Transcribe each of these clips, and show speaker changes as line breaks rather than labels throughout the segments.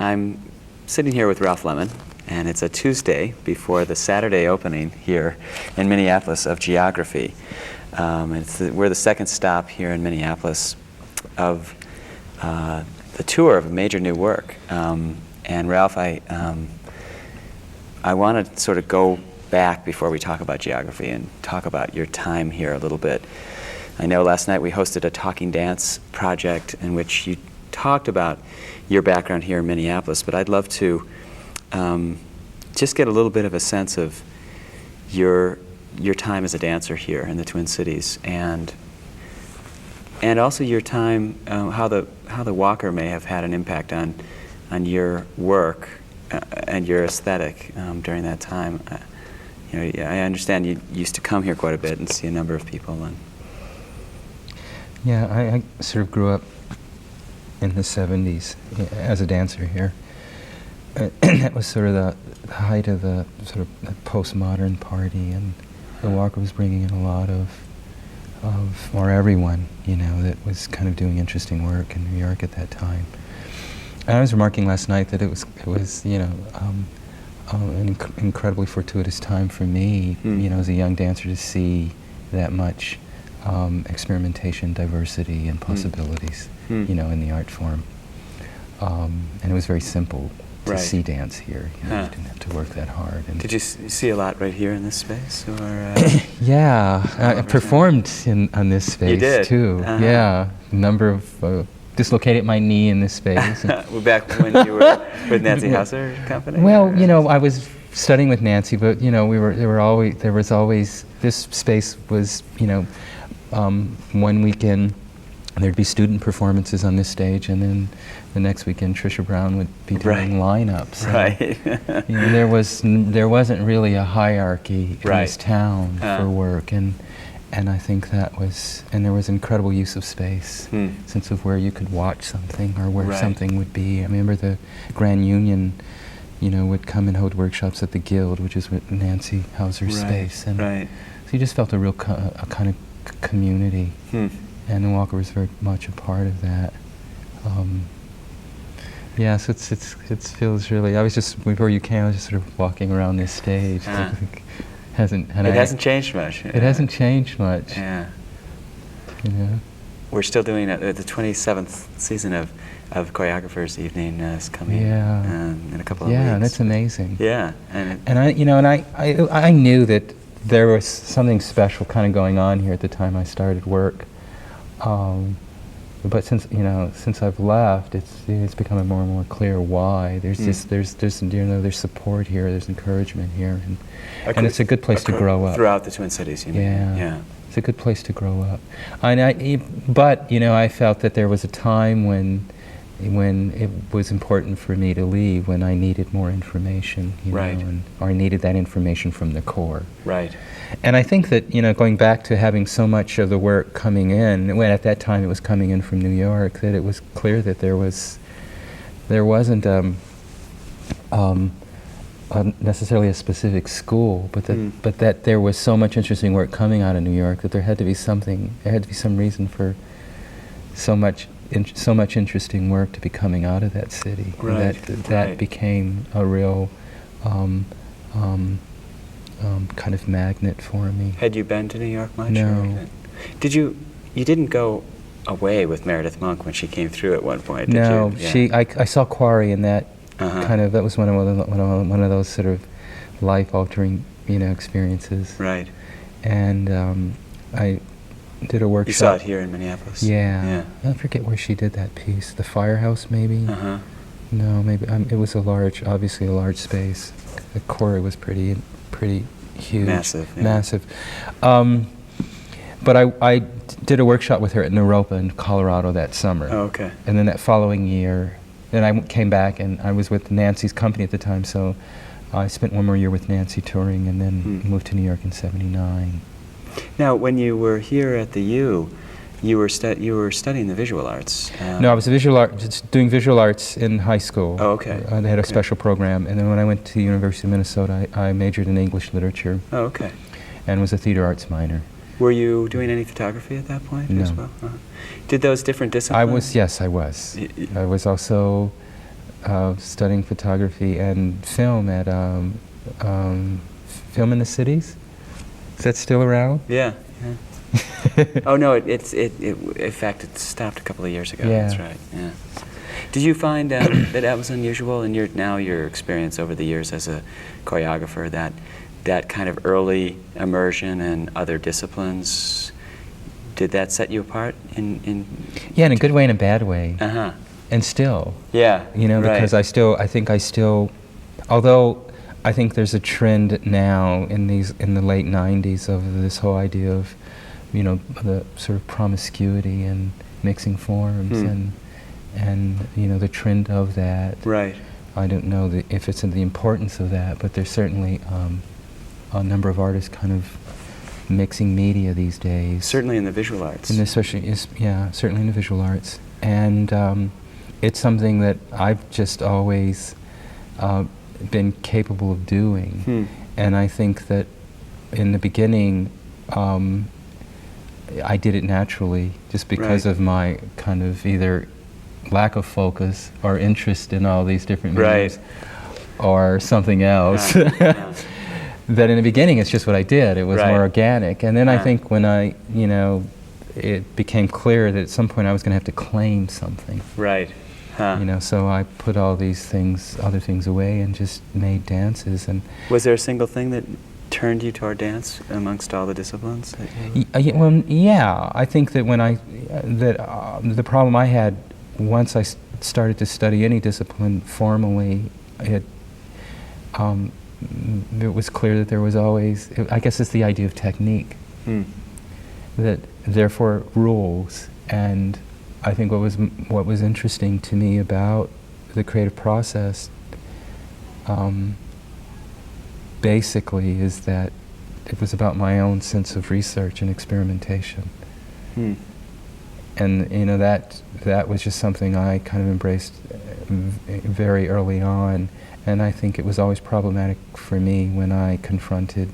I'm sitting here with Ralph Lemon, and it's a Tuesday before the Saturday opening here in Minneapolis of Geography. We're the second stop here in Minneapolis of the tour of a major new work. And Ralph, I want to sort of go back before we talk about geography and talk about your time here a little bit. I know last night we hosted a talking dance project in which you talked about your background here in Minneapolis, but I'd love to just get a little bit of a sense of your time as a dancer here in the Twin Cities, and also your time, how the Walker may have had an impact on your work and your aesthetic during that time. I understand you used to come here quite a bit and see a number of people.
Yeah, I sort of grew up in the 70s as a dancer here. And that was sort of the height of the sort of postmodern party, and the Walker was bringing in a lot of or everyone, that was kind of doing interesting work in New York at that time. And I was remarking last night that it was an incredibly fortuitous time for me, as a young dancer, to see that much experimentation, diversity, and possibilities, in the art form. And it was very simple to see dance here. You didn't have to work that hard. And
did you see a lot right here in this space, or?
Yeah, I performed on this space.
You did?
Too. Yeah, a number of dislocated my knee in this space.
Back when you were with Nancy Hauser Company?
Well, I was studying with Nancy, but there was always this space was, one weekend there'd be student performances on this stage, and then the next weekend Trisha Brown would be doing lineups.
Right.
There wasn't really a hierarchy in this town for work, and I think that was, and there was incredible use of space, sense of where you could watch something or where something would be. I remember the Grand Union, would come and hold workshops at the Guild, which is with Nancy Hauser's space, and so you just felt a real a kind of community, and the Walker was very much a part of that. Yeah, so it feels really. I was just before you came, I was just sort of walking around this stage. It
hasn't changed much.
It hasn't changed much.
Yeah. We're still doing it. The 27th season of Choreographer's Evening is coming in a couple of weeks.
Yeah, that's amazing.
Yeah,
and I knew that there was something special kind of going on here at the time I started work. But since I've left, it's becoming more and more clear why. There's there's support here, there's encouragement here, and it's a good place to grow up.
Throughout the Twin Cities, you mean? Yeah.
It's a good place to grow up. But I felt that there was a time when it was important for me to leave, when I needed more information, or I needed that information from the core. Right. And I think that, going back to having so much of the work coming in, when at that time it was coming in from New York, that it was clear that there wasn't necessarily a specific school, but that there was so much interesting work coming out of New York that there had to be some reason for so much interesting work to be coming out of that city. That became a real kind of magnet for me.
Had you been to New York much?
No.
Did you? You didn't go away with Meredith Monk when she came through at one point, did you?
No, I saw Quarry in that kind of. That was one of those sort of life-altering, experiences. Right. And I did a workshop.
You saw it here in Minneapolis.
Yeah. I forget where she did that piece. The Firehouse, maybe. No, maybe it was obviously a large space. The Quarry was pretty huge. Massive. But I did a workshop with her at Naropa in Colorado that summer.
Oh, okay.
And then that following year, then I came back, and I was with Nancy's company at the time, so I spent one more year with Nancy touring, and then moved to New York in '79.
Now, when you were here at the U, you were studying the visual arts.
No, I was doing visual arts in high school.
Oh, okay.
They had a special program, and then when I went to the University of Minnesota, I majored in English literature.
Oh, okay.
And was a theater arts minor.
Were you doing any photography at that point as well? Did those different disciplines?
I was. I was also studying photography and film at Film in the Cities. Is that still around?
Yeah. Oh no, in fact, it stopped a couple of years ago.
Yeah.
That's right. Yeah. Did you find that was unusual in your experience over the years as a choreographer, that kind of early immersion in other disciplines? Did that set you apart in
Yeah, in a good way and a bad way.
Uh-huh.
And still.
Yeah.
You know, because I think I still, although I think there's a trend now in the late 90s of this whole idea of, you know, the sort of promiscuity and mixing forms and you know, the trend of that.
Right.
I don't know if it's in the importance of that, but there's certainly a number of artists kind of mixing media these days.
Certainly in the visual arts.
And especially, certainly in the visual arts. And it's something that I've just always been capable of doing. And I think that in the beginning, I did it naturally, just because of my kind of either lack of focus or interest in all these different mediums, or something else. That in the beginning, it's just what I did. It was more organic. And then I think when it became clear that at some point I was going to have to claim something.
Right.
You know, so I put all these other things away and just made dances. And
was there a single thing that turned you toward dance amongst all the disciplines?
Yeah, I think that the problem I had once I started to study any discipline formally, it was clear that there was always, I guess it's the idea of technique, that therefore rules. And I think what was interesting to me about the creative process basically is that it was about my own sense of research and experimentation. And you know, that was just something I kind of embraced very early on. And I think it was always problematic for me when I confronted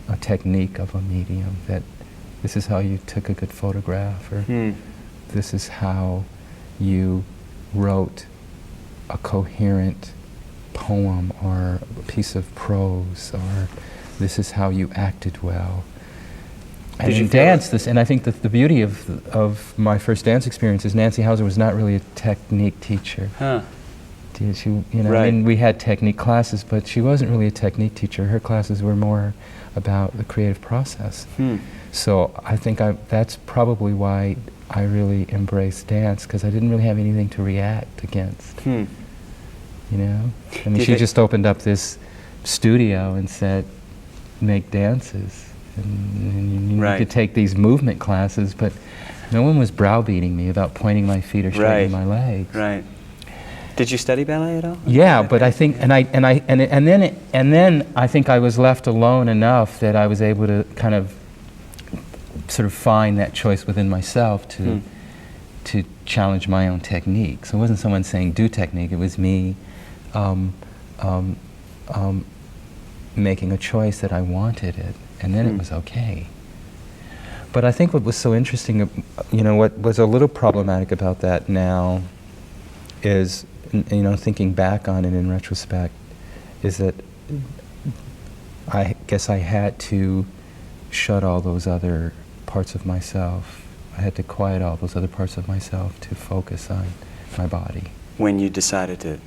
a technique of a medium, that this is how you took a good photograph, or this is how you wrote a coherent poem or a piece of prose, or this is how you acted well. And in dance, and I think that the beauty of my first dance experience is Nancy Hauser was not really a technique teacher. She, you know, I mean, we had technique classes, but she wasn't really a technique teacher. Her classes were more about the creative process. So I think that's probably why I really embraced dance, because I didn't really have anything to react against. You know, I mean, she just opened up this studio and said, make dances, and you could take these movement classes, but no one was browbeating me about pointing my feet or straightening my legs.
Right. Did you study ballet at all?
Yeah, but I think, and then I think I was left alone enough that I was able to kind of sort of find that choice within myself to challenge my own technique. So it wasn't someone saying do technique, it was me making a choice that I wanted it, and then it was okay. But I think what was so interesting, you know, what was a little problematic about that now is, you know, thinking back on it in retrospect, is that I guess I had to shut all those other parts of myself. I had to quiet all those other parts of myself to focus on my body.
When you decided to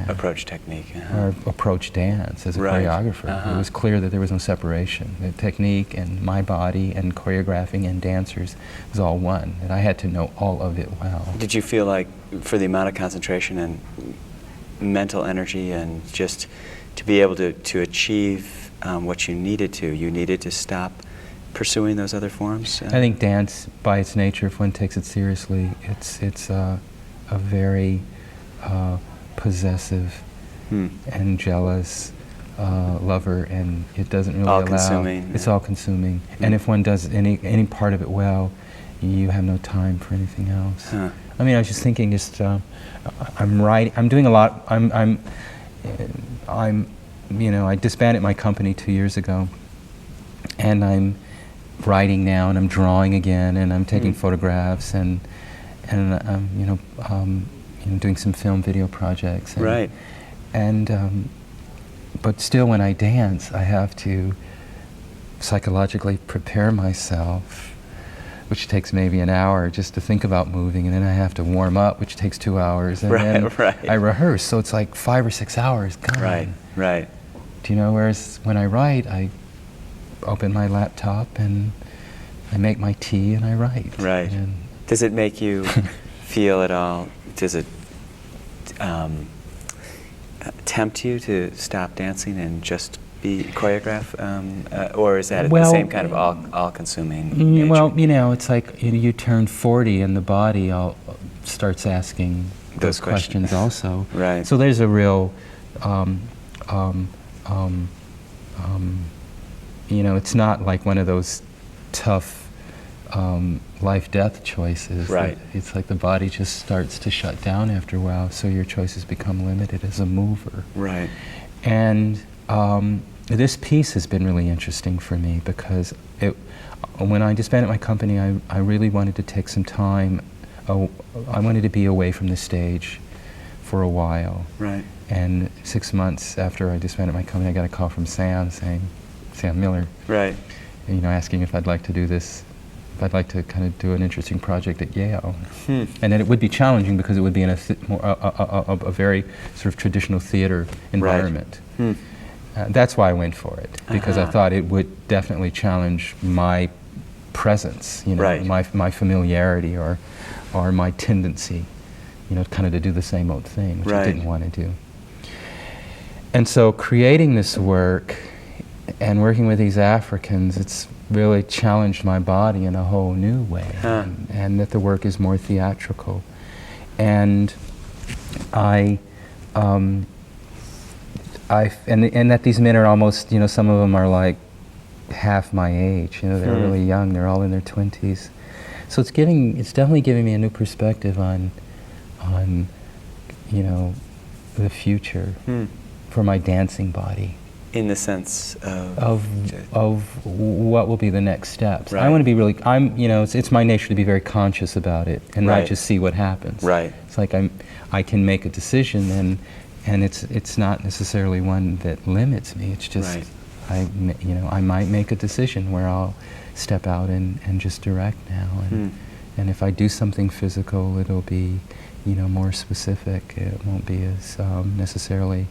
approach technique.
Or approach dance as a choreographer. It was clear that there was no separation. That technique and my body and choreographing and dancers was all one. And I had to know all of it well.
Did you feel like, for the amount of concentration and mental energy and just to be able to achieve what you needed to stop pursuing those other forms?
I think dance, by its nature, if one takes it seriously, it's a very possessive and jealous lover, and it doesn't really
all-consuming.
It's all-consuming, and if one does any part of it well, you have no time for anything else. I mean, I was just thinking, I'm writing. I'm doing a lot. You know, I disbanded my company 2 years ago, and I'm writing now, and I'm drawing again, and I'm taking photographs, and you know, doing some film video projects. And,
right.
And but still, when I dance, I have to psychologically prepare myself, which takes maybe an hour just to think about moving, and then I have to warm up, which takes 2 hours, and then I rehearse. So it's like 5 or 6 hours gone.
Right, right.
Do you know? Whereas when I write, I open my laptop and I make my tea and I write.
Right.
And
does it make you feel at all? Does it tempt you to stop dancing and just be choreograph, or is that the same kind of all-consuming?
Well, it's like you turn 40 and the body starts asking those questions also.
Right.
So there's a real, it's not like one of those tough life-death choices.
Right.
It's like the body just starts to shut down after a while, so your choices become limited as a mover.
Right.
And this piece has been really interesting for me because when I disbanded my company, I really wanted to take some time. I wanted to be away from the stage for a while.
Right.
And 6 months after I disbanded my company, I got a call from Sam Miller.
Right.
Asking if I'd like to do this, if I'd like to kind of do an interesting project at Yale. And then it would be challenging because it would be in a very sort of traditional theater environment.
Right.
That's why I went for it, because I thought it would definitely challenge my presence,
right.
my familiarity or my tendency, kind of to do the same old thing, which
right.
I didn't want to do. And so creating this work and working with these Africans, it's really challenged my body in a whole new way, and that the work is more theatrical. And and that these men are almost, some of them are like half my age. They're really young. They're all in their 20s. So it's definitely giving me a new perspective on the future for my dancing body.
In the sense of
what will be the next steps.
Right.
I want to be really. It's my nature to be very conscious about it and
right.
not just see what happens.
Right.
It's like I can make a decision and it's not necessarily one that limits me. It's just
right.
I might make a decision where I'll step out and just direct now, and if I do something physical, it'll be more specific. It won't be as necessarily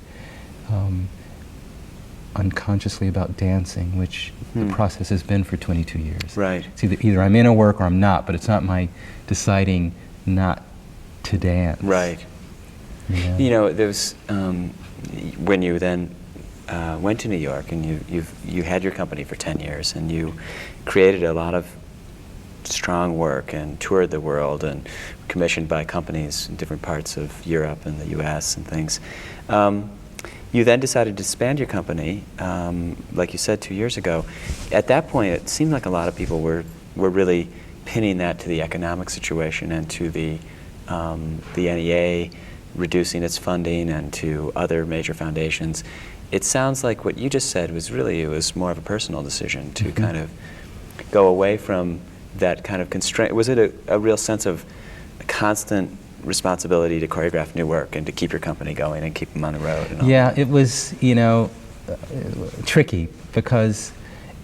unconsciously about dancing, which the process has been for 22 years.
Right.
It's either I'm in a work or I'm not, but it's not my deciding not to dance.
Right. There's when you then went to New York and you had your company for 10 years and you created a lot of strong work and toured the world and commissioned by companies in different parts of Europe and the U.S. and things. You then decided to disband your company, like you said, 2 years ago. At that point, it seemed like a lot of people were really pinning that to the economic situation and to the NEA reducing its funding and to other major foundations. It sounds like what you just said was really, it was more of a personal decision to kind of go away from that kind of constraint. Was it a real sense of a constant responsibility to choreograph new work and to keep your company going and keep them on the road? And all
yeah,
that?
It was, tricky because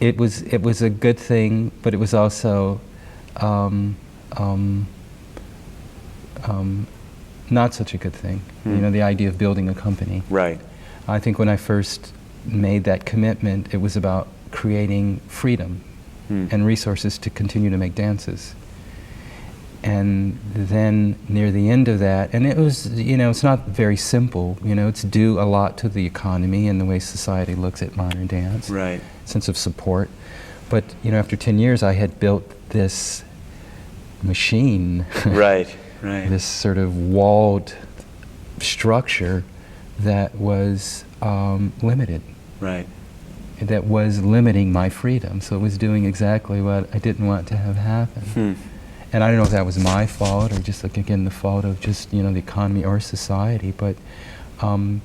it was a good thing, but it was also not such a good thing. The idea of building a company.
Right.
I think when I first made that commitment, it was about creating freedom and resources to continue to make dances. And then near the end of that, and it was, it's not very simple, it's due a lot to the economy and the way society looks at modern dance.
Right.
Sense of support. But, after 10 years, I had built this machine.
Right, right.
This sort of walled structure that was limited.
Right.
That was limiting my freedom. So it was doing exactly what I didn't want to have happen. And I don't know if that was my fault or just, like, again, the fault of just, the economy or society. But, and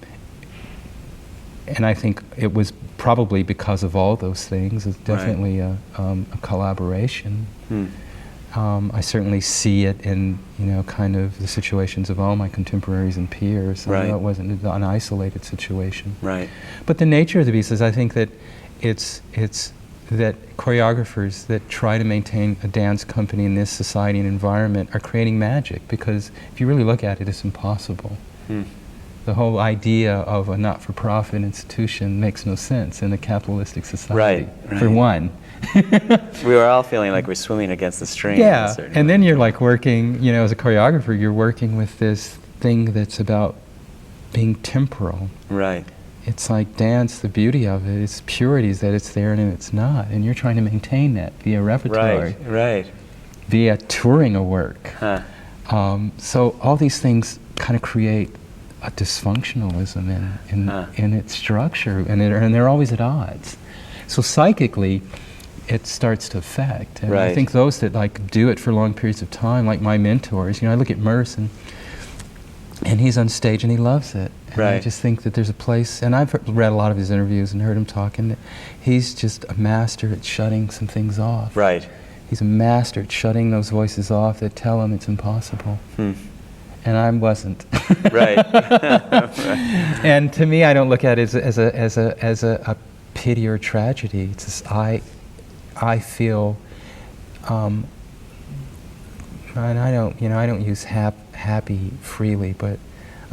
I think it was probably because of all those things. It's definitely a collaboration. I certainly see it in, kind of the situations of all my contemporaries and peers. I know it wasn't an isolated situation.
Right.
But the nature of the beast is, I think that it's that choreographers that try to maintain a dance company in this society and environment are creating magic, because if you really look at it, it's impossible. The whole idea of a not-for-profit institution makes no sense in a capitalistic society, for one.
We were all feeling like we're swimming against the stream.
Yeah, and then you're like working, as a choreographer, you're working with this thing that's about being temporal.
Right.
It's like dance, the beauty of it, its purity is that it's there and it's not, and you're trying to maintain that via repertoire, via touring a work. So all these things kind of create a dysfunctionalism in its structure, and they're always at odds. So psychically, it starts to affect. And I think those that do it for long periods of time, like my mentors, I look at Merce and he's on stage and he loves it. And I just think that there's a place, and I've read a lot of his interviews and heard him talking, he's just a master at shutting some things off. He's a master at shutting those voices off that tell him it's impossible. And I wasn't. And to me, I don't look at it as a pity or tragedy. It's just, I feel, and I don't use happy freely, but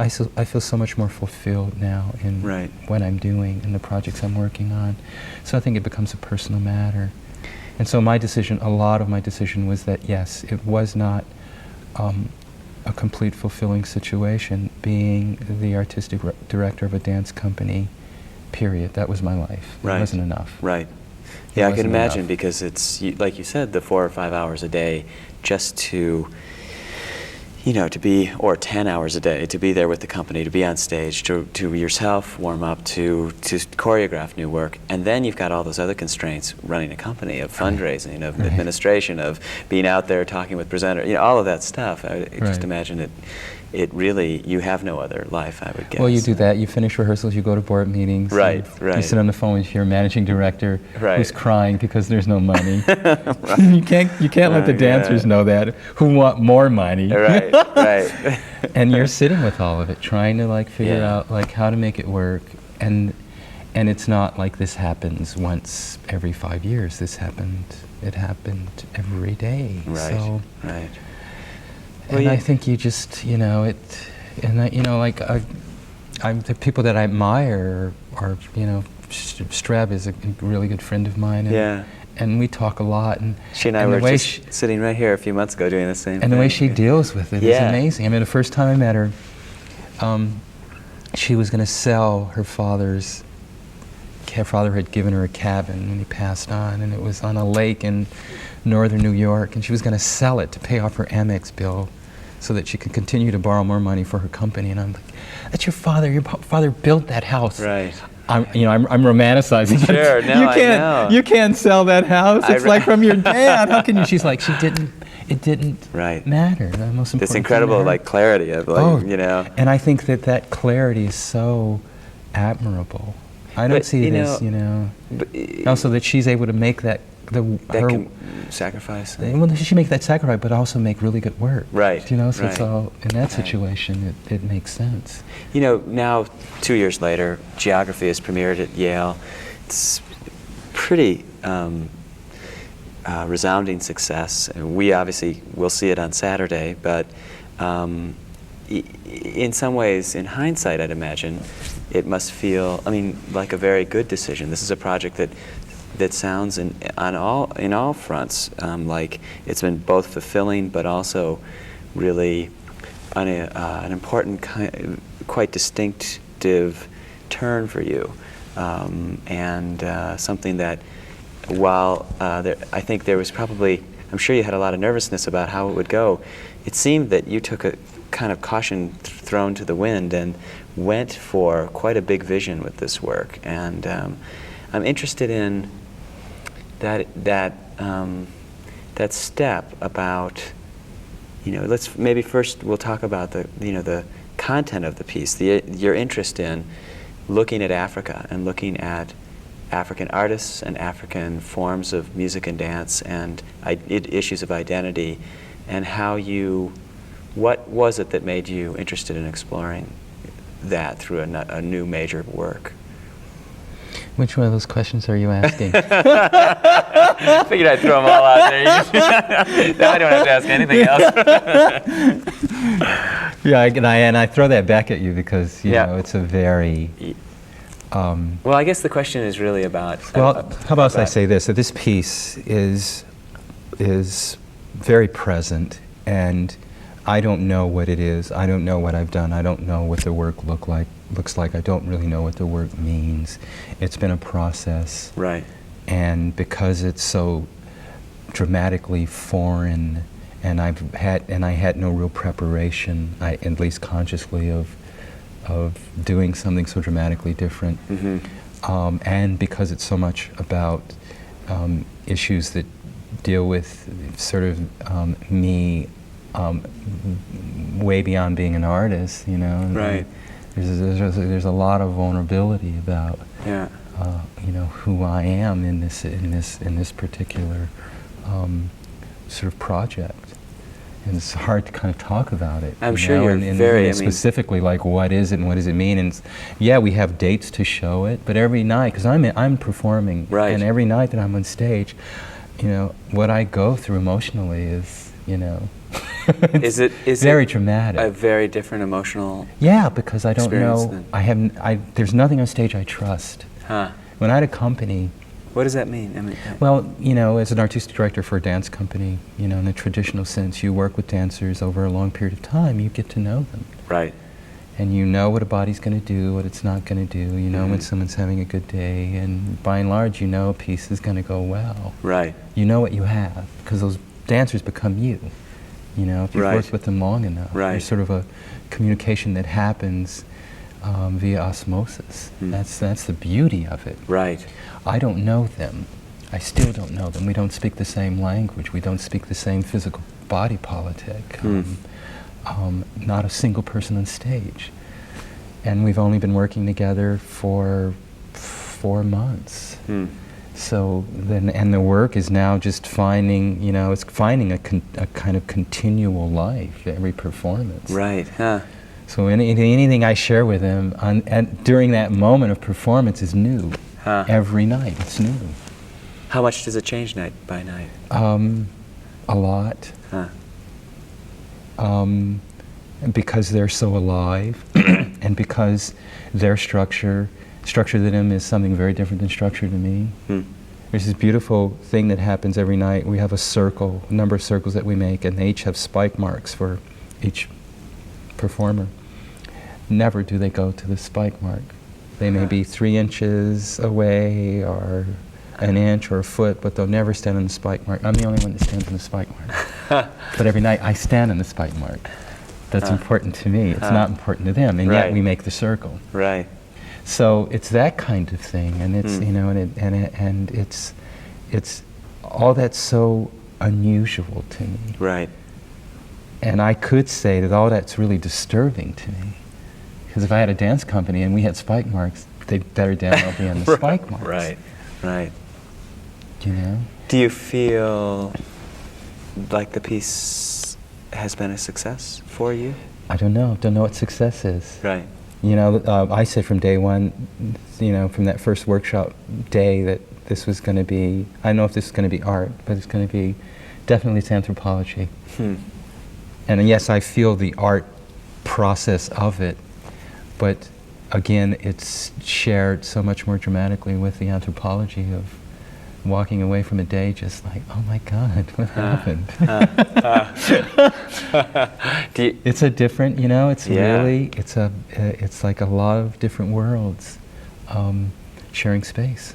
I feel so much more fulfilled now in what I'm doing and the projects I'm working on. So I think it becomes a personal matter. And so a lot of my decision was that, yes, it was not a complete fulfilling situation being the artistic director of a dance company, period. That was my life. It wasn't enough.
Yeah, I can imagine, because it's, like you said, the 4 or 5 hours a day just to, to be, or 10 hours a day, to be there with the company, to be on stage, to yourself warm up, to choreograph new work. And then you've got all those other constraints running a company, of fundraising, of administration, of being out there talking with presenters, all of that stuff. I just imagine it really, you have no other life, I would guess.
Well, you do that, you finish rehearsals, you go to board meetings. You sit on the phone with your managing director who's crying because there's no money. You can't let the dancers know that, who want more money. And you're sitting with all of it, trying to figure out how to make it work. And it's not like this happens once every 5 years. It happened every day. And I think you just, the people that I admire are, Streb is a really good friend of mine. And we talk a lot. And
she and I were just sitting right here a few months ago doing the same thing.
And the way she deals with it is amazing. I mean, the first time I met her, she was going to sell her father's. Her father had given her a cabin when he passed on, and it was on a lake in northern New York, and she was going to sell it to pay off her Amex bill so that she could continue to borrow more money for her company. And I'm like, that's your father. Your father built that house. I'm romanticizing.
Sure, no,
I know. You can't sell that house. It's like from your dad. How can you? She's like, it didn't matter. The most important.
This incredible clarity of
And I think that clarity is so admirable. I don't see it as, also that she's able to make that
sacrifice.
Well, she make that sacrifice, but also make really good work. So it's all, in that situation, it makes sense.
Now, 2 years later, Geography is premiered at Yale. It's pretty resounding success. We obviously will see it on Saturday, but in some ways, in hindsight, I'd imagine, it must feel, like a very good decision. This is a project that sounds in all fronts like it's been both fulfilling, but also really an important, quite distinctive turn for you, and something that, while I think there was probably, I'm sure you had a lot of nervousness about how it would go, it seemed that you took a kind of caution thrown to the wind and went for quite a big vision with this work. And I'm interested in that step about, let's maybe first we'll talk about the content of the piece, your interest in looking at Africa and looking at African artists and African forms of music and dance and issues of identity, and what was it that made you interested in exploring that through a new major work?
Which one of those questions are you asking?
I figured I'd throw them all out there. Now I don't have to ask anything else.
Yeah, and I throw that back at you because you know it's a very.
Well, I guess the question is really about.
Well, how about I say this? That this piece is very present, and I don't know what it is. I don't know what I've done. I don't know what the work looks like. I don't really know what the work means. It's been a process.
Right.
And because it's so dramatically foreign, and I had no real preparation, at least consciously, of doing something so dramatically different. Mm-hmm. And because it's so much about issues that deal with sort of me way beyond being an artist, you know.
Right.
There's a lot of vulnerability about you know, who I am in this particular sort of project, and it's hard to kind of talk about it.
I'm sure you're very
specifically like what is it and what does it mean, and yeah, we have dates to show it, but every night, because I'm performing, and every night that I'm on stage, you know, what I go through emotionally is, you know. is it very dramatic?
A very different emotional.
Yeah, because I don't know. There's nothing on stage I trust.
Huh.
When I had a company.
What does that mean?
Well, you know, as an artistic director for a dance company, you know, in the traditional sense, you work with dancers over a long period of time. You get to know them.
Right.
And you know what a body's going to do, what it's not going to do. You know when someone's having a good day, and by and large, you know a piece is going to go well.
Right.
You know what you have, because those dancers become you. You know, if you've worked with them long enough, there's sort of a communication that happens via osmosis. That's the beauty of it.
Right.
I don't know them. I still don't know them. We don't speak the same language. We don't speak the same physical body politic. Not a single person on stage. And we've only been working together for 4 months. So then, and the work is now just finding, you know, it's finding a kind of continual life, every performance.
Right. Huh.
So anything I share with them during that moment of performance is new.
Huh.
Every night, it's new.
How much does it change night by night?
A lot.
Huh.
Because they're so alive, and because their structure to them is something very different than structure to me. There's this beautiful thing that happens every night. We have a number of circles that we make, and they each have spike marks for each performer. Never do they go to the spike mark. They may be 3 inches away, or an inch, or a foot, but they'll never stand on the spike mark. I'm the only one that stands on the spike mark. But every night I stand on the spike mark. That's important to me. It's not important to them, and yet we make the circle.
Right.
So it's that kind of thing, and it's you know, and it's all that's so unusual to me.
Right.
And I could say that all that's really disturbing to me, because if I had a dance company and we had spike marks, they'd better damn well be on the spike marks.
Right. Right.
You know.
Do you feel like the piece has been a success for you?
I don't know. Don't know what success is.
Right.
You know, I said from day one, you know, from that first workshop day, that this was going to be, I don't know if this is going to be art, but it's going to be, definitely it's anthropology. And yes, I feel the art process of it, but again, it's shared so much more dramatically with the anthropology of walking away from a day just like, oh my God, what happened? It's a different, you know, it's really, it's like a lot of different worlds sharing space.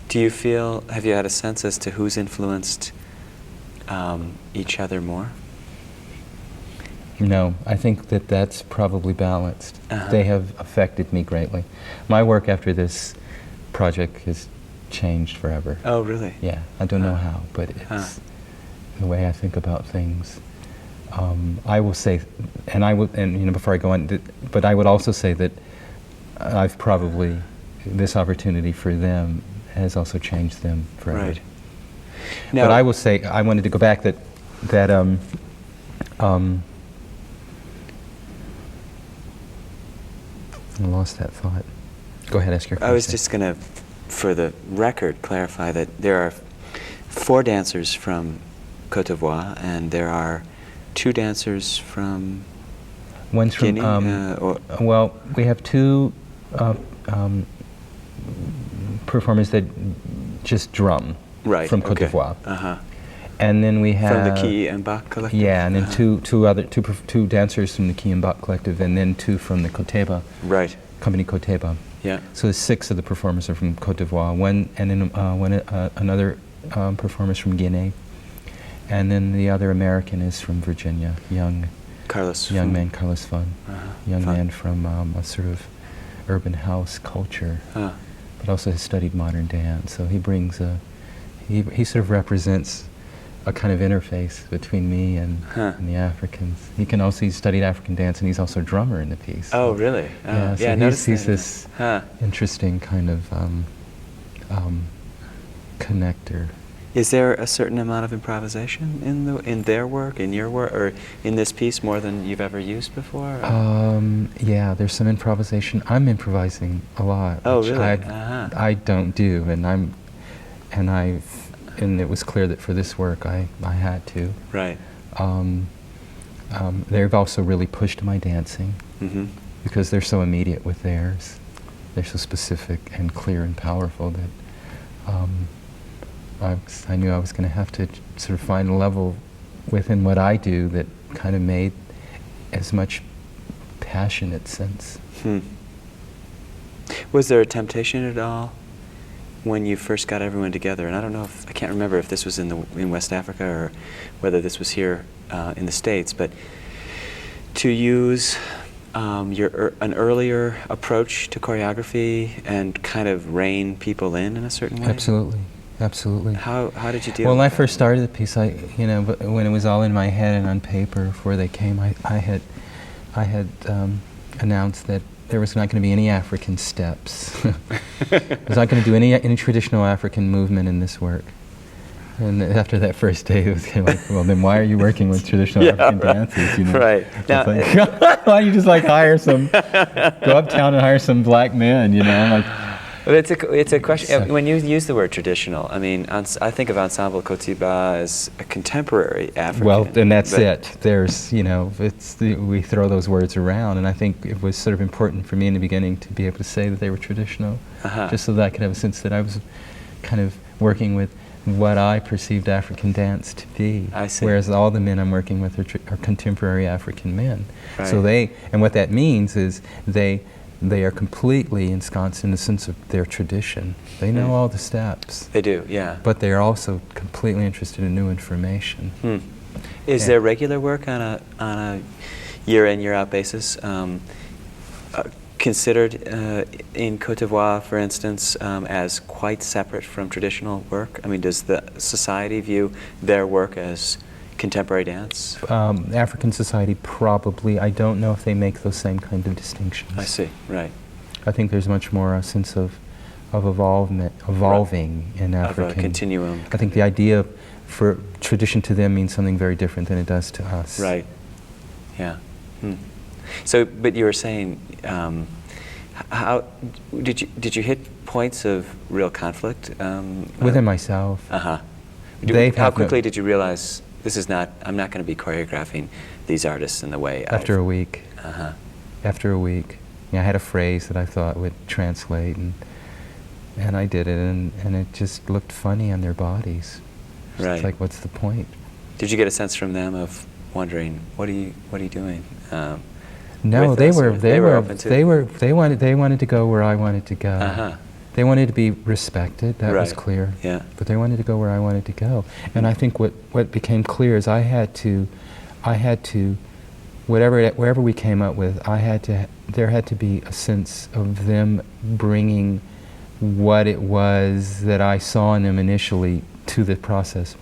Do you feel, have you had a sense as to who's influenced each other more?
No, I think that that's probably balanced. They have affected me greatly. My work after this project has changed forever.
Oh, really?
Yeah, I don't know how, but it's the way I think about things. I will say, and you know, before I go on, but I would also say that I've probably, this opportunity for them has also changed them forever.
Right.
But I will say, I wanted to go back that I lost that thought. Go ahead, ask your question.
I was just going to, for the record, clarify that there are 4 dancers from Côte d'Ivoire, and there are 2 dancers from
One's from,
Guinea.
well, we have 2 performers that just drum from Côte d'Ivoire. And then we have
from the Key and Bach Collective.
Yeah, and then two dancers from the Key and Bach Collective, and then 2 from the Koteba.
Right.
Company Koteba.
Yeah.
So 6 of the performers are from Côte d'Ivoire. Another performer is from Guinea, and then the other American is from Virginia, young man Carlos Fun, man from a sort of urban house culture, but also has studied modern dance. So he brings he sort of represents a kind of interface between me and the Africans. He's studied African dance, and he's also a drummer in the piece.
Oh, really?
Yeah, so he's this interesting kind of connector.
Is there a certain amount of improvisation in their work, in your work, or in this piece more than you've ever used before?
Yeah, there's some improvisation. I'm improvising a lot.
Oh,
which
really?
I don't do, and it was clear that for this work I had to.
Right.
They've also really pushed my dancing because they're so immediate with theirs. They're so specific and clear and powerful that I knew I was going to have to sort of find a level within what I do that kind of made as much passionate sense.
Was there a temptation at all when you first got everyone together? And I don't know I can't remember if this was in West Africa or whether this was here in the States, but to use an earlier approach to choreography and kind of rein people in a certain way?
Absolutely. Absolutely.
How did you deal with that?
Well, when I first started the piece, when it was all in my head and on paper before they came, I had announced that there was not going to be any African steps. I was not going to do any traditional African movement in this work. And after that first day, it was kind of like, well, then why are you working with traditional African dances? You know?
Right. Now,
why don't you just go uptown and hire some black men? You know, like.
Well, it's a question. When you use the word traditional, I mean, I think of Ensemble Kotiba as a contemporary African.
Well, and that's it. There's, we throw those words around, and I think it was sort of important for me in the beginning to be able to say that they were traditional, just so that I could have a sense that I was kind of working with what I perceived African dance to be.
I see.
Whereas all the men I'm working with are contemporary African men.
Right.
So and what that means is they are completely ensconced in the sense of their tradition. They know all the steps.
They do, yeah.
But they are also completely interested in new information.
Is there regular work on a year-in, year-out basis considered in Côte d'Ivoire, for instance, as quite separate from traditional work? I mean, does the society view their work as contemporary dance?
African society probably. I don't know if they make those same kind of distinctions.
I see, right.
I think there's much more a sense of evolving in African.
Of a continuum.
I think the idea for tradition to them means something very different than it does to us.
Right, yeah. So, but you were saying, how did you hit points of real conflict?
Within myself.
How quickly did you realize I'm not going to be choreographing these artists in the way
After a week. After a week. I had a phrase that I thought would translate, and I did it, and it just looked funny on their bodies.
Right.
It's like, what's the point?
Did you get a sense from them of wondering, what are you doing?
No, they wanted to go where I wanted to go. They wanted to be respected, that was clear.
Yeah.
But they wanted to go where I wanted to go. And I think what became clear is I had to, wherever we came up with, there had to be a sense of them bringing what it was that I saw in them initially to the process,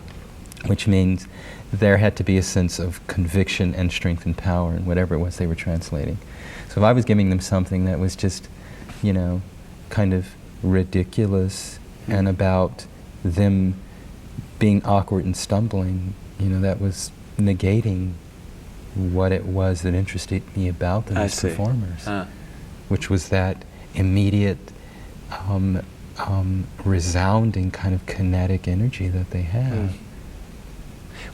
which means there had to be a sense of conviction and strength and power in whatever it was they were translating. So if I was giving them something that was just, kind of ridiculous and about them being awkward and stumbling, that was negating what it was that interested me about them as performers, which was that immediate, resounding kind of kinetic energy that they have.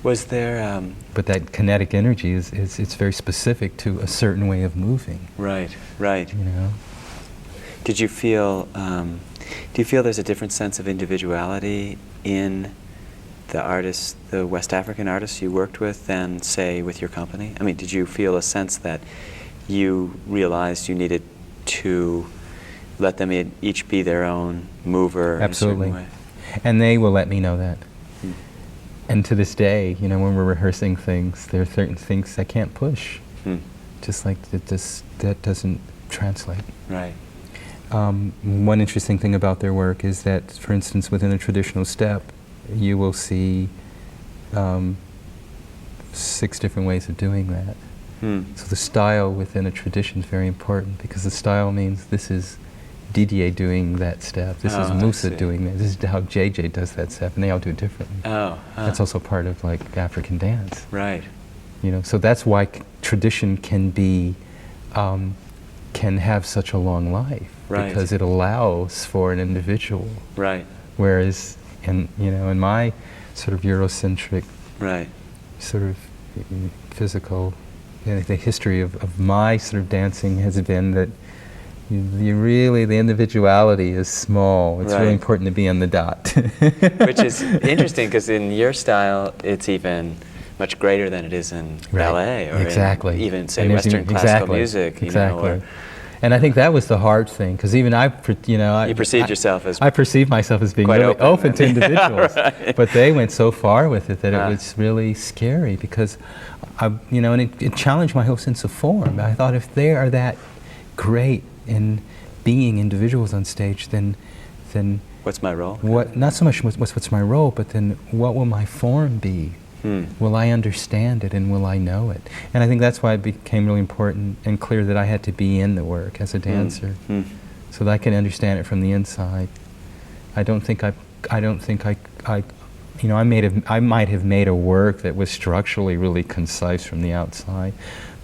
Was there...
but that kinetic energy it's very specific to a certain way of moving.
Right. Did you feel... do you feel there's a different sense of individuality in the artists, the West African artists you worked with, than, say, with your company? I mean, did you feel a sense that you realized you needed to let them each be their own mover?
Absolutely.
In a certain way?
And they will let me know that. And to this day, when we're rehearsing things, there are certain things I can't push. Just like that doesn't translate.
Right.
One interesting thing about their work is that, for instance, within a traditional step, you will see 6 different ways of doing that. So the style within a tradition is very important, because the style means this is Didier doing that step, this is Musa doing that, this is how JJ does that step, and they all do it differently. That's also part of like African dance.
Right.
So that's why tradition can be, can have such a long life, because it allows for an individual.
Right.
Whereas in my sort of Eurocentric, sort of physical, the history of my sort of dancing has been that the individuality is small. It's really important to be on the dot.
Which is interesting, because in your style, it's even much greater than it is in ballet, or in even, say, Western classical music.
And I think that was the hard thing, because even
you perceived yourself as...
I perceived myself as being really open to individuals. But they went so far with it that it was really scary, because, and it challenged my whole sense of form. I thought, if they are that great in being individuals on stage, then
what's my role?
Not so much what's my role, but then what will my form be? Will I understand it, and will I know it? And I think that's why it became really important and clear that I had to be in the work as a dancer, so that I can understand it from the inside. I might have made a work that was structurally really concise from the outside,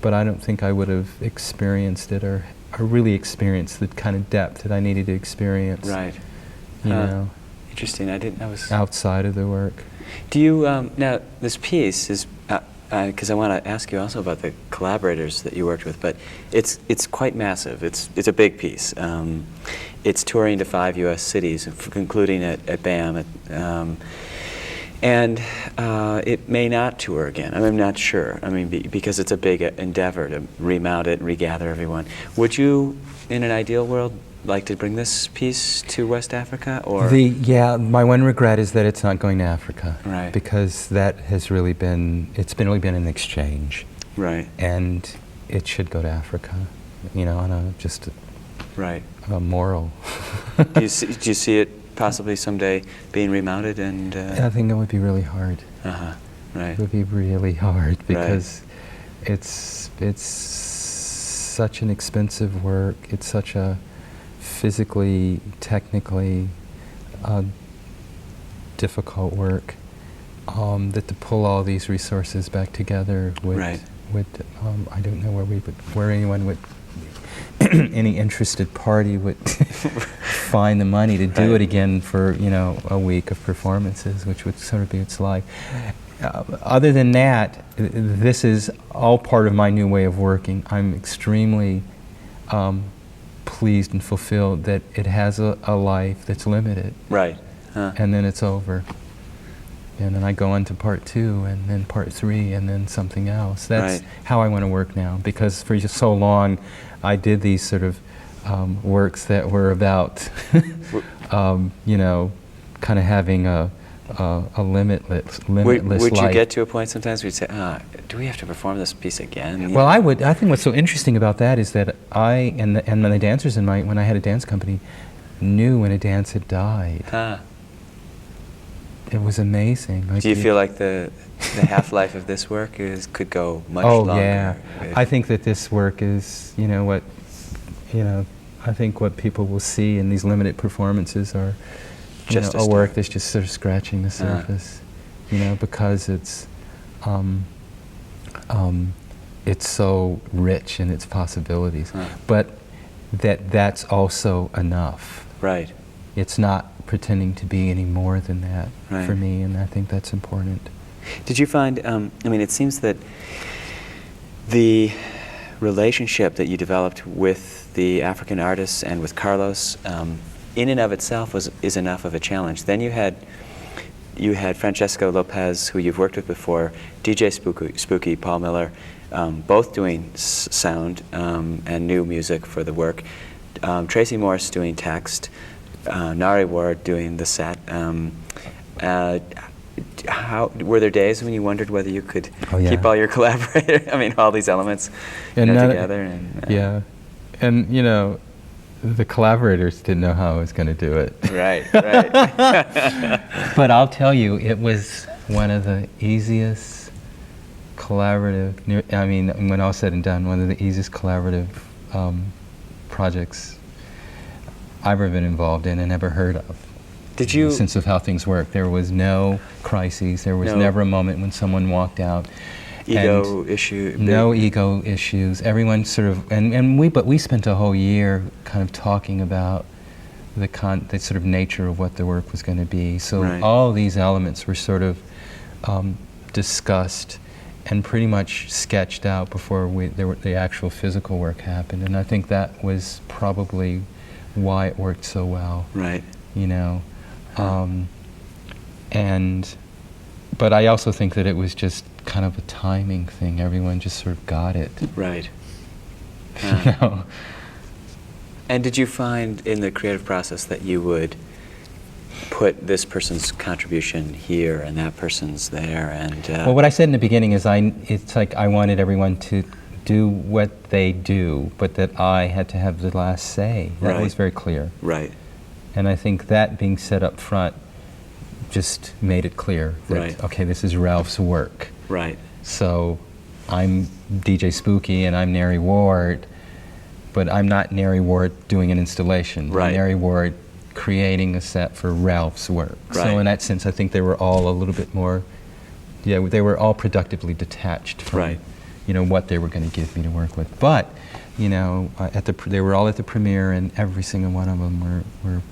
but I don't think I would have experienced it or really experienced the kind of depth that I needed to experience.
Right. Interesting. I was
outside of the work.
Do you now? This piece is because I want to ask you also about the collaborators that you worked with, but it's quite massive. It's a big piece. It's touring to 5 U.S. cities, including at BAM, and it may not tour again. I'm not sure. Because it's a big endeavor to remount it and regather everyone. Would you, in an ideal world, like to bring this piece to West Africa, or?
My one regret is that it's not going to Africa.
Right.
Because that has really been an exchange.
Right.
And it should go to Africa, on a moral.
Do you see it possibly someday being remounted and?
I think it would be really hard.
Right.
It would be really hard, because it's such an expensive work. It's such a physically, technically difficult work, that to pull all these resources back together would I don't know where anyone would any interested party would find the money to do it again for a week of performances, which would sort of be its life. Other than that, this is all part of my new way of working. I'm extremely pleased and fulfilled that it has a life that's limited.
Right.
And then it's over. And then I go on to part 2, and then part 3, and then something else. That's how I want to work now, because for just so long I did these sort of works that were about, kind of having a limitless
would
life.
Would you get to a point sometimes where you'd say, do we have to perform this piece again?
Well, I would. I think what's so interesting about that is that I and the dancers when I had a dance company knew when a dance had died. It was amazing.
Do you feel like the half-life of this work could go much longer?
Oh yeah, I think that this work is I think what people will see in these limited performances are
Just
a work that's just sort of scratching the surface, because it's so rich in its possibilities. But that's also enough.
Right.
It's not pretending to be any more than that for me, and I think that's important.
Did you find, it seems that the relationship that you developed with the African artists and with Carlos, in and of itself is enough of a challenge. Then you had Francesco Lopez, who you've worked with before, DJ Spooky, Paul Miller, both doing sound and new music for the work. Tracy Morris doing text, Nari Ward doing the set. How were there days when you wondered whether you could keep all your collaborators? All these elements together.
And the collaborators didn't know how I was going to do it.
Right.
But I'll tell you, it was one of the easiest collaborative. When all said and done, one of the easiest collaborative projects I've ever been involved in and ever heard of.
Did you?
In the sense of how things work. There was no crises. There was never a moment when someone walked out.
No
ego issues. Everyone sort of, but we spent a whole year kind of talking about the sort of nature of what the work was going to be. So all these elements were sort of discussed and pretty much sketched out before the actual physical work happened. And I think that was probably why it worked so well.
Right.
But I also think that it was just kind of a timing thing. Everyone just sort of got it.
Right. And did you find in the creative process that you would put this person's contribution here and that person's there? And
well, what I said in the beginning is it's like I wanted everyone to do what they do, but that I had to have the last say. That was very clear.
Right.
And I think that being set up front just made it clear that, okay, this is Ralph's work.
Right.
So I'm DJ Spooky and I'm Neri Ward, but I'm not Neri Ward doing an installation.
Right.
I'm Neri Ward creating a set for Ralph's work.
Right.
So in that sense, I think they were all a little bit more, they were all productively detached from what they were going to give me to work with. But, they were all at the premiere, and every single one of them were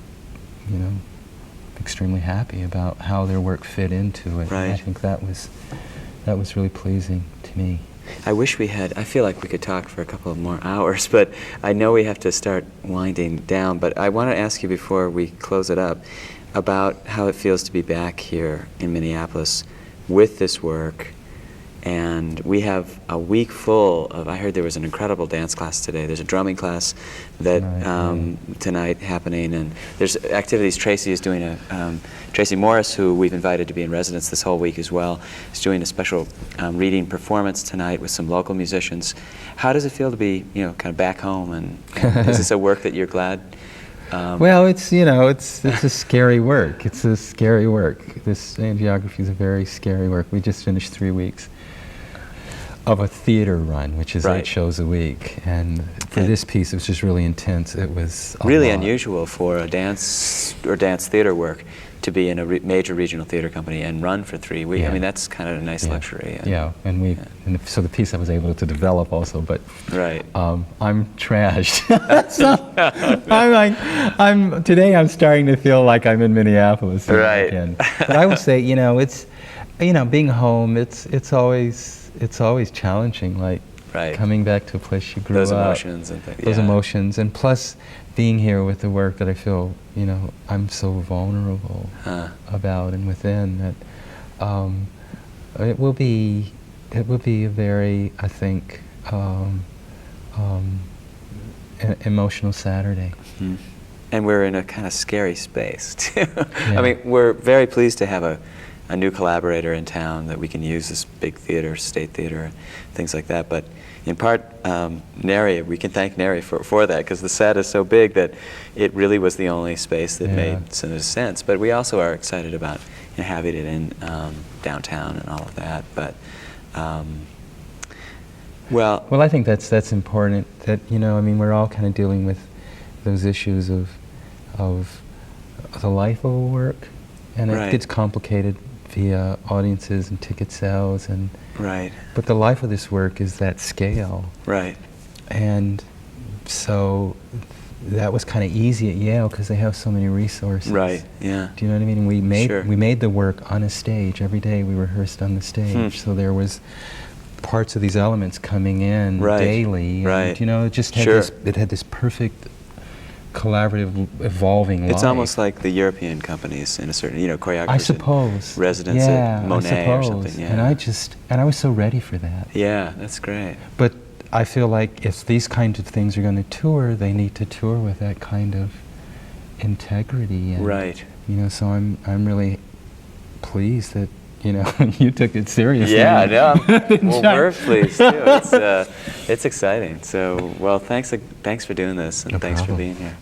extremely happy about how their work fit into it.
Right.
And I think that was really pleasing to me.
I feel like we could talk for a couple of more hours, but I know we have to start winding down. But I want to ask you before we close it up about how it feels to be back here in Minneapolis with this work. And we have a week full of, I heard there was an incredible dance class today. There's a drumming class that tonight happening, and there's activities. Tracy Morris, who we've invited to be in residence this whole week as well, is doing a special reading performance tonight with some local musicians. How does it feel to be, kind of back home? And is this a work that you're glad?
Well, it's a scary work. It's a scary work. This angiography is a very scary work. We just finished 3 weeks of a theater run, which is 8 shows a week, and for this piece, it was just really intense. It was
really unusual for a dance or dance theater work to be in a major regional theater company and run for 3 weeks.
Yeah.
That's kind of a nice luxury.
And so the piece I was able to develop also, but
I'm
trashed. So today I'm starting to feel like I'm in Minneapolis again. But I would say, it's being home. It's always challenging, coming back to a place you grew up.
Those emotions and things.
Those emotions, and plus being here with the work that I feel, I'm so vulnerable about and within that it will be a very, I think, emotional Saturday.
Mm. And we're in a kind of scary space too. We're very pleased to have a new collaborator in town that we can use, this big theater, state theater, things like that. But in part, Neri, we can thank Neri for that, because the set is so big that it really was the only space that made some sense. But we also are excited about having it in downtown and all of that. But well,
I think that's important. That we're all kind of dealing with those issues of the life of a work, and
Right.
it gets complicated via audiences and ticket sales, and
Right.
but the life of this work is that scale,
Right.
and so that was kind of easy at Yale because they have so many resources.
Right. Yeah.
Do you know what I mean? We
Sure.
made the work on a stage every day. We rehearsed on the stage, so there was parts of these elements coming in
Right.
daily.
Right.
And, you know, it just had
Sure.
it had this perfect collaborative, evolving life.
It's almost like the European companies in a certain, choreographers.
I suppose.
Residents at Monet or something. Yeah.
And I was so ready for that.
Yeah, that's great.
But I feel like if these kinds of things are going to tour, they need to tour with that kind of integrity. And,
Right.
So I'm really pleased that you took it seriously.
Yeah, no, well, we're pleased too. It's exciting. So, well, thanks for doing this, and
No
thanks for
problem.
being here.